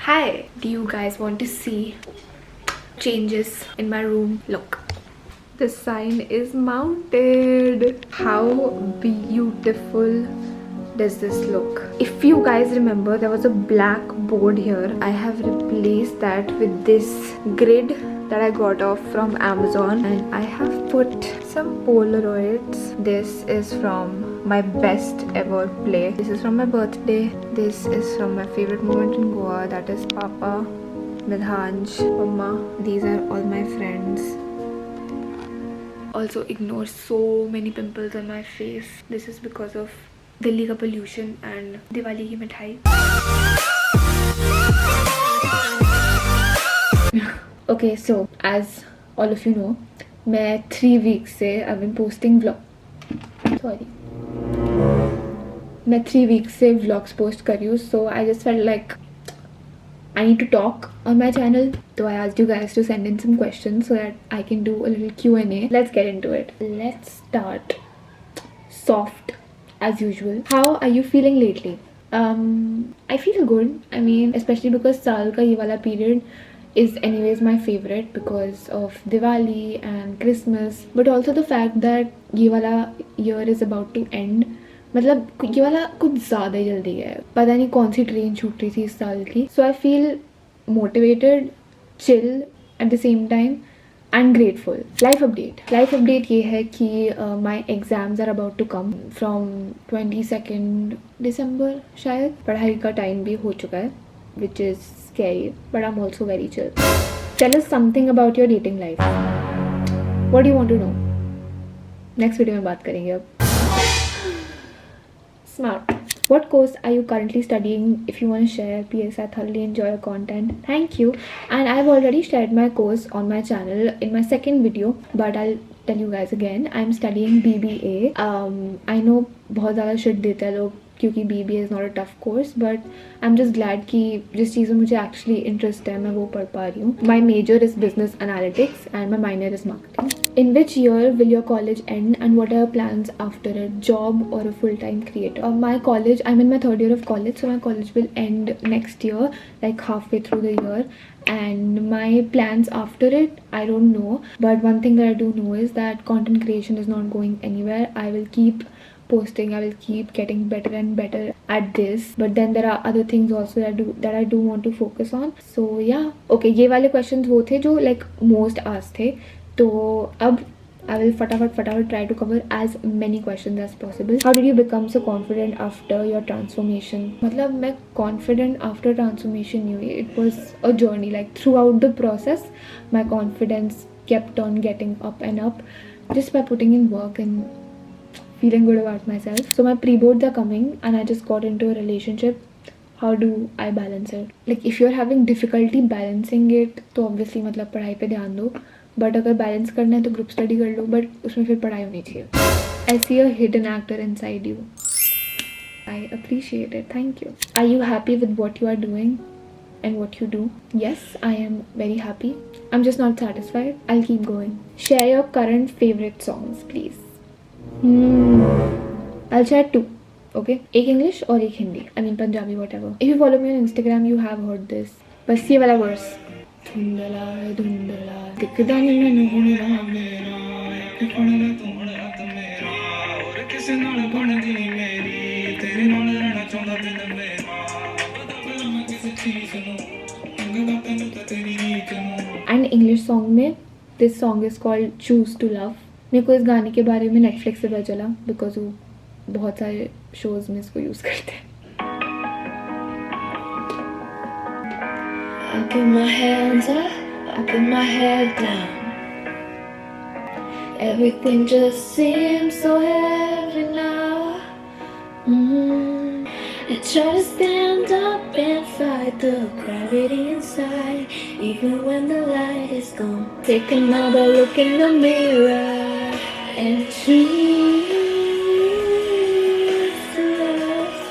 Hi, do you guys want to see changes in my room? Look, the sign is mounted. How beautiful does this look? If you guys remember, there was a black board here. I have replaced that with this grid that I got off from Amazon, and I have put some Polaroids. This is from my best ever play. This is from my birthday. This is from my favorite moment in Goa, that is Papa, Midhanj, Mama. These are all my friends. Also ignore so many pimples on my face. This is because of Delhi ka pollution and Diwali ki mithai. Okay, so as all of you know, मैं 3 weeks से I've been posting मैं 3 weeks से vlogs post कर रही हूँ, so I just felt like I need to talk on my channel. So I asked you guys to send in some questions so that I can do a little Q&A. Let's get into it. Let's start soft as usual. How are you feeling lately? I feel good. I mean, especially because saal ka ye wala period is anyways my favorite because of Diwali and Christmas, but also the fact that ये वाला year is about to end. मतलब ये वाला कुछ ज़्यादा ही जल्दी है. पता नहीं कौन सी ट्रेन छूट रही थी इस साल की. So I feel motivated, chill at the same time and grateful. Life update ये है कि my exams are about to come from 22nd December शायद. पढ़ाई का टाइम भी हो चुका है, which is scary, but I'm also very chill. Tell us something about your dating life. What do you want to know? Next video में बात करेंगे अब. Smart. What course are you currently studying? If you want to share, PS, I thoroughly enjoy your content. Thank you. And I've already shared my course on my channel in my second video, but I'll tell you guys again. I'm studying BBA. I know बहुत ज़्यादा shit देते हैं लोग क्योंकि BBA is not a tough course, but I'm just glad कि जिस चीज़ में मुझे actually interest है मैं वो पढ़ पा रही हूँ. My major is business analytics and my minor is marketing. In which year will your college end and what are your plans after a job or a full-time creator? My college, I'm in my 3rd year of college, so my college will end next year, like halfway through the year. And my plans after it, I don't know, but one thing that I do know is that content creation is not going anywhere. I will keep posting, I will keep getting better and better at this, but then there are other things also that I do want to focus on. So yeah, okay, ये वाले questions वो थे जो like most asked थे, तो अब I will फटाफट try to cover as many questions as possible. How did you become so confident after your transformation? मतलब मैं confident after transformation नहीं हुई. It was a journey. Like throughout the process, my confidence kept on getting up and up, just by putting in work and feeling good about myself. So my pre-boards are coming and I just got into a relationship. How do I balance it? Like if you're having difficulty balancing it, तो obviously मतलब पढ़ाई पे ध्यान दो. But अगर balance करना है तो group study कर लो, but उसमें फिर पढ़ाई होनी चाहिए. I see a hidden actor inside you. I appreciate it. Thank you. Are you happy with what you are doing and what you do? Yes, I am very happy. I'm just not satisfied. I'll keep going. Share your current favorite songs, please. I'll share 2. Okay, एक English और एक Hindi. I mean Punjabi, whatever. If you follow me on Instagram, you have heard this. बस ये वाला verse. धुंधला धुंधला दिखदा नहीं मैनू हुण राह मेरा किफणा तू रात मेरा और किसे नाल बनदी मेरी तेरे नाल रहना चाहंदा दिन मेरा बदल मैं किसे चीज नू अंगदा तैनू ते तेरी रीत नू. And English song में this song is called Choose to Love. मेरे को इस गाने के बारे में Netflix से पता चला बिकॉज वो बहुत सारे शोज में इसको यूज़ करते हैं. I put my hands up, I put my head down. Everything just seems so heavy now. I try to stand up and fight the gravity inside, even when the light is gone. Take another look in the mirror and choose to love.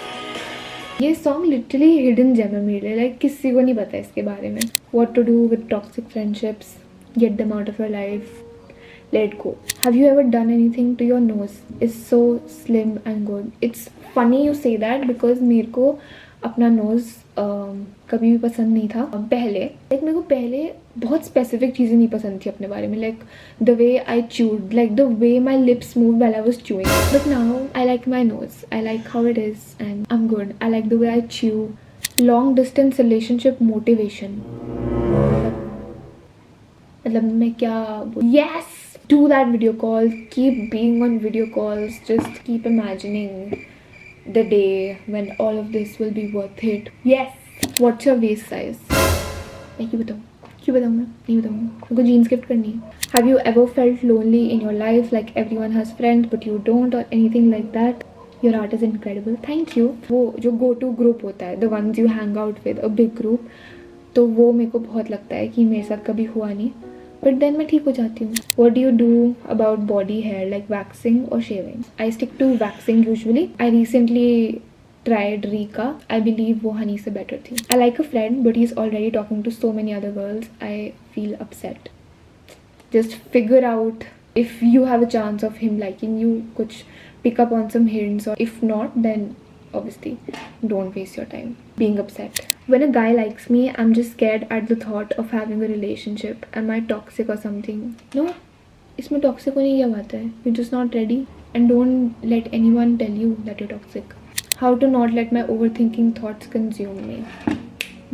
ये song literally hidden gem है मेरे लिए. Like किसी को नहीं पता इसके बारे में. What to do with toxic friendships? Get them out of your life. Let go. Have you ever done anything to your nose? It's so slim and good. It's funny you say that because मेरे को अपना nose कभी भी पसंद नहीं था पहले। Like मेरे को पहले बहुत स्पेसिफिक चीज़ें नहीं पसंद थी अपने बारे में, like the way I chewed, like the way my lips move while I was chewing, but now I like my nose, I like how it is and I am good. I like the way I chew. Long distance relationship motivation, मतलब मैं क्या, yes, do that video call, keep being on video calls, just keep imagining the day when all of this will be worth it. Yes. What's your waist size? मैं क्यों बताऊँ मैं नहीं बताऊँगा, मेरे को जीन्स गिफ्ट करनी है. Have you ever felt lonely in your life, like everyone has friends but you don't, or anything like that? Your art is incredible. Thank you. वो जो go to group होता है, the ones you hang out with, a big group, तो वो मेरे को बहुत लगता है कि मेरे साथ कभी हुआ नहीं, बट देन मैं ठीक हो जाती हूँ. What do you do about body hair, like waxing or shaving? I stick to waxing usually. I recently tried Rika. I believe वो हनी से better थी. I like a friend but he's already talking to so many other girls. I feel upset. Just figure out if you have a chance of him liking you. कुछ pick up on some hints, or if not, then obviously don't waste your time being upset. When a guy likes me, I'm just scared at the thought of having a relationship. Am I toxic or something? No, इसमें toxic होने की क्या बात है? You're just not ready, and don't let anyone tell you that you're toxic. How to not let my overthinking thoughts consume me?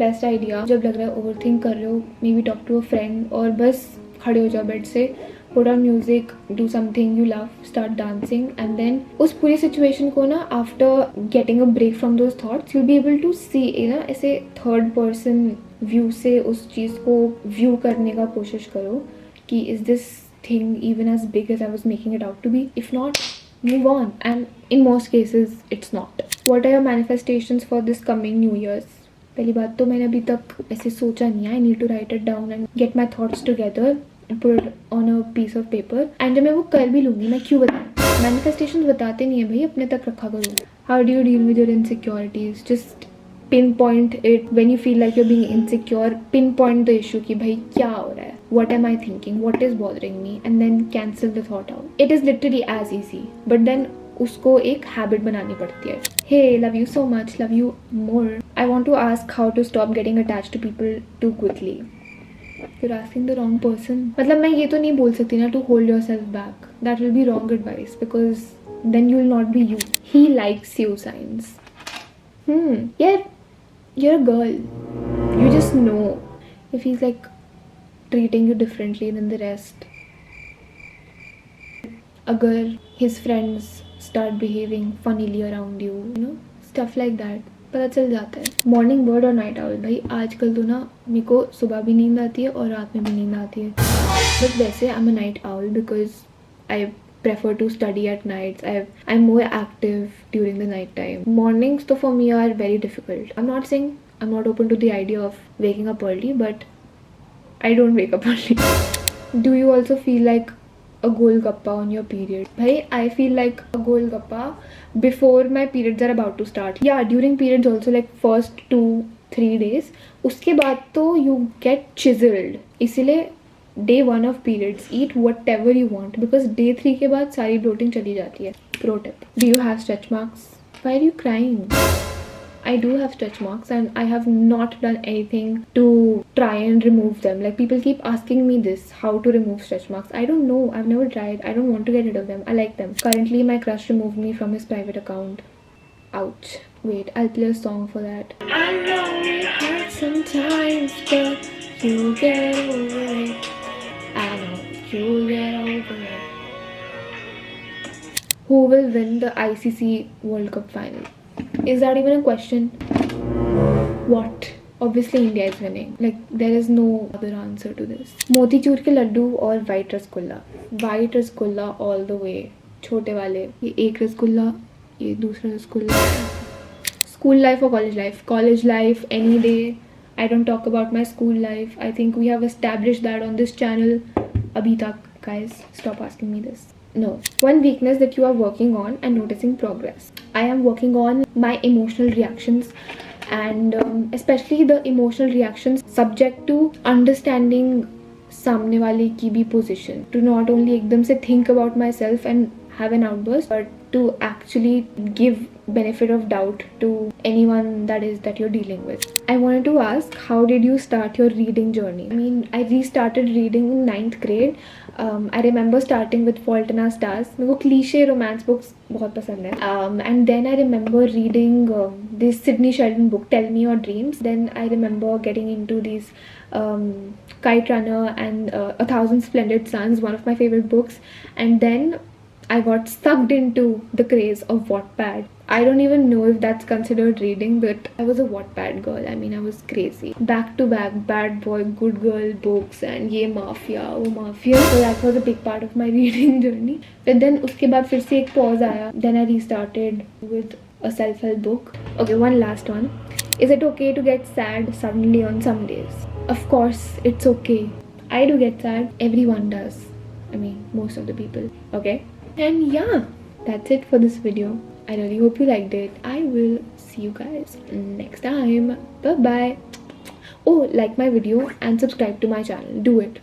Best idea, जब लग रहा है overthink कर रहे हो, maybe talk to a friend, और बस खड़े हो जाओ बेड से, put on music, do something you love, start dancing, and then उस पूरी situation को ना, after getting a break from those thoughts, you'll be able to see, ना, ऐसे third person view से उस चीज़ को view करने का कोशिश करो कि is this thing even as big as I was making it out to be? If not, move on, and in most cases it's not. What are your manifestations for this coming New Year's? पहली बात तो मैंने अभी तक ऐसे सोचा नहीं है. I need to write it down and get my thoughts together and put it on a piece of paper. And जब मैं वो कर भी लूँगी, मैं क्यों बताऊँ? Manifestations बताते नहीं है भाई, अपने तक रखा करो. How do you deal with your insecurities? Just pinpoint it when you feel like you're being insecure. Pinpoint the issue कि भाई क्या हो रहा है? What am I thinking? What is bothering me? And then cancel the thought out. It is literally as easy, but then उसको एक habit बनानी पड़ती है. Hey, love you so much, love you more. I want to ask how to stop getting attached to people too quickly. You're asking the wrong person. मतलब मैं ये तो नहीं बोल सकती ना to hold yourself back. That will be wrong advice, because then you will not be you. He likes you signs. Yeah, you're a girl. You just know if he's like treating you differently than the rest. अगर his friends start behaving funnily around you, you know, stuff like that, पता चल जाता है. Morning bird और night owl, भाई आजकल तो ना मेरे को सुबह भी नींद आती है और रात में भी नींद आती है. बट वैसे I am a night owl because I prefer to study at nights. I'm more active during the night time. Mornings to for me are very difficult. I'm not saying I'm not open to the idea of waking up early, but I don't wake up early. Do you also feel like a golgappa on your period? Bhai, I feel like a golgappa before my periods are about to start. Yeah, during periods also, like first 2-3 days. उसके बाद तो you get chiseled. इसीलिए day 1 of periods, eat whatever you want, because day 3 के बाद सारी bloating चली जाती है. Pro tip. Do you have stretch marks? Why are you crying? I do have stretch marks and I have not done anything to try and remove them. Like people keep asking me this, how to remove stretch marks. I don't know. I've never tried. I don't want to get rid of them. I like them. Currently my crush removed me from his private account. Ouch. Wait, I'll play a song for that. I know it hurts sometimes, but you'll get over it. I know you'll get over it. Who will win the ICC World Cup final? Is that even a question? What? Obviously India is winning. Like there is no other answer to this. Motichoor के लड्डू और white rasgulla. White rasgulla all the way. छोटे वाले. ये एक रसगुल्ला, ये दूसरा rasgulla. School life or college life? College life any day. I don't talk about my school life. I think we have established that on this channel. Abhi tak, guys, stop asking me this. No. One weakness that you are working on and noticing progress. I am working on my emotional reactions, and especially the emotional reactions subject to understanding सामने वाले की भी position. To not only एकदम से think about myself and have an outburst, but to actually give benefit of doubt to anyone that you're dealing with. I wanted to ask, how did you start your reading journey? I mean, I restarted reading in 9th grade. I remember starting with Fault in Our Stars. मेरे को cliche romance books बहुत पसंद है. And then I remember reading this Sidney Sheldon book, Tell Me Your Dreams. Then I remember getting into these Kite Runner and A Thousand Splendid Suns, one of my favorite books. And then I got sucked into the craze of Wattpad. I don't even know if that's considered reading, but I was a Wattpad girl. I mean, I was crazy. Back to back bad boy, good girl books and ye mafia, oh mafia. So that was a big part of my reading journey. But then uske baad fir se ek pause aaya. Then I restarted with a self-help book. Okay, one last one. Is it okay to get sad suddenly on some days? Of course, it's okay. I do get sad. Everyone does. I mean, most of the people. Okay? And yeah, that's it for this video. I really hope you liked it. I will see you guys next time. Bye bye. Oh, like my video and subscribe to my channel. Do it.